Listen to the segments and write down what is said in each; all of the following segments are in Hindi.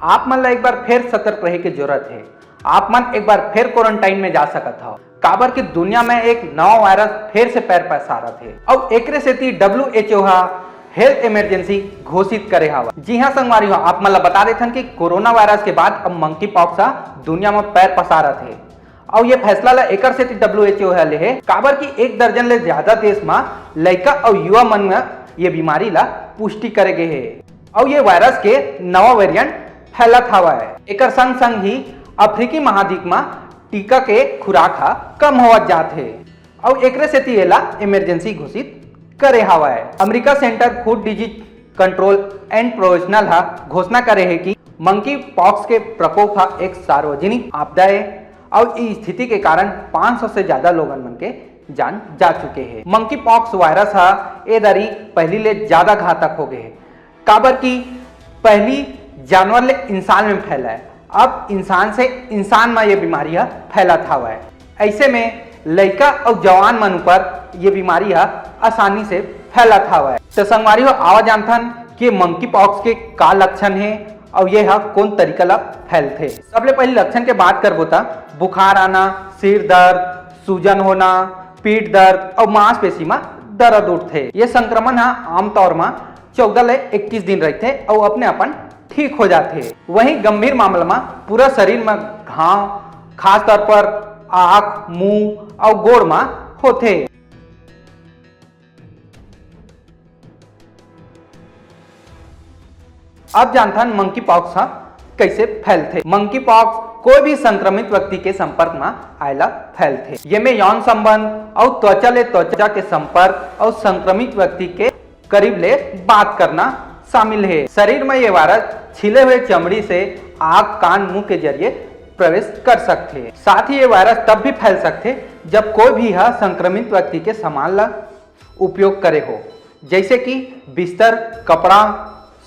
आप मन ला एक बार फिर सतर्क रहे की जरूरत है। आप मन एक बार फिर क्वारंटाइन में जा सकत हो, काबर की दुनिया में एक नवा वायरस फिर से पैर पसारत है और एकरे सेती WHO हा हेल्थ इमरजेंसी घोषित करे हवा। जी हाँ संगवारी हो, आप मन ला बता देथन कि कोरोना वायरस के बाद अब मंकी पॉक्स दुनिया में पैर पसारत है और ये फैसला ला एकर सेती WHO ले है, काबर की 1 दर्जन ले ज्यादा देश में लड़का और युवा मन में ये बीमारी ला पुष्टि करे गए है और ये वायरस के नवा वेरिएंट फैलत हवा है। एकर संग संग ही अफ्रीकी महाद्वीप में टीका के खुराक कम होवत जात है और एकरे सेती एला इमरजेंसी घोषित करे हवा है। America centre food disease control and professional घोषणा करे है कि मंकी पॉक्स के प्रकोप एक सार्वजनिक आपदा है और इस स्थिति के कारण 500 से ज्यादा लोगन मन के जान जा चुके हैं। मंकी पॉक्स वायरस ए दरी पहली ले ज्यादा घातक हो गए है, काबर की पहली जानवर ले इंसान में फैला है, अब इंसान से इंसान में ये बीमारी फैलत हवा है। ऐसे में लड़का और जवान मन पर ये बीमारी आसानी से फैलत हवा है। तो संगवारी हो आवा जानथन कि मंकी पॉक्स के का लक्षण है और ये कौन तरीका ला फैलते। सबले पहले लक्षण के बात करबो ता बुखार आना, सिर दर्द, सूजन होना, पीठ दर्द और मांसपेशी में दर्द उठते। ये संक्रमण आमतौर में 14 ले 21 दिन रहते और अपने अपन ठीक हो जाते। वहीं गंभीर मामला में पूरा शरीर में घाव, खास तौर पर आंख, मुंह और गोड़ में होते। अब जानथन मंकी पॉक्स कैसे फैलते। मंकी पॉक्स कोई भी संक्रमित व्यक्ति के संपर्क में आयला फैलते। ये में यौन संबंध और त्वचा ले त्वचा के संपर्क और संक्रमित व्यक्ति के करीब ले बात करना शामिल है। शरीर में ये वायरस छिले हुए चमड़ी से आंख, कान, मुंह के जरिए प्रवेश कर सकते हैं। साथ ही ये वायरस तब भी फैल सकते जब कोई भी संक्रमित व्यक्ति के सामान ला उपयोग करे हो, जैसे कि बिस्तर, कपड़ा,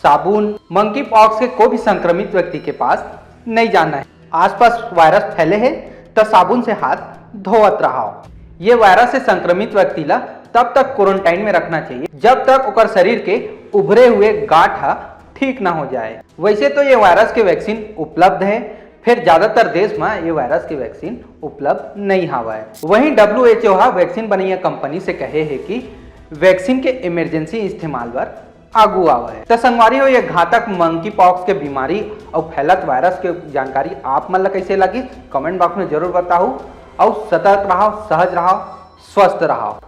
साबुन। मंकी पॉक्स के कोई भी संक्रमित व्यक्ति के पास नहीं जाना है। आसपास वायरस फैले है तो साबुन से हाथ धोवत रहो। ये वायरस से संक्रमित व्यक्ति ला तब तक क्वारंटाइन में रखना चाहिए जब तक ओकर शरीर के उभरे हुए गांठ ठीक ना हो जाए। वैसे तो ये वायरस के वैक्सीन उपलब्ध है, फिर ज्यादातर देश में ये वायरस की वैक्सीन उपलब्ध नहीं हवा है। वहीं WHO वैक्सीन बनाई कंपनी से कहे है कि वैक्सीन के इमरजेंसी इस्तेमाल पर आगू आवा है। तो संगवारी हो, ये घातक मंकी पॉक्स के बीमारी और फैलत वायरस के जानकारी आप मन ला कैसे लगी कमेंट बॉक्स में जरूर बताओ और सतर्क रहो, सहज रहो, स्वस्थ रहो।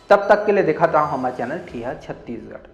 तब तक के लिए देखा था हमारा चैनल ठिया छत्तीसगढ़।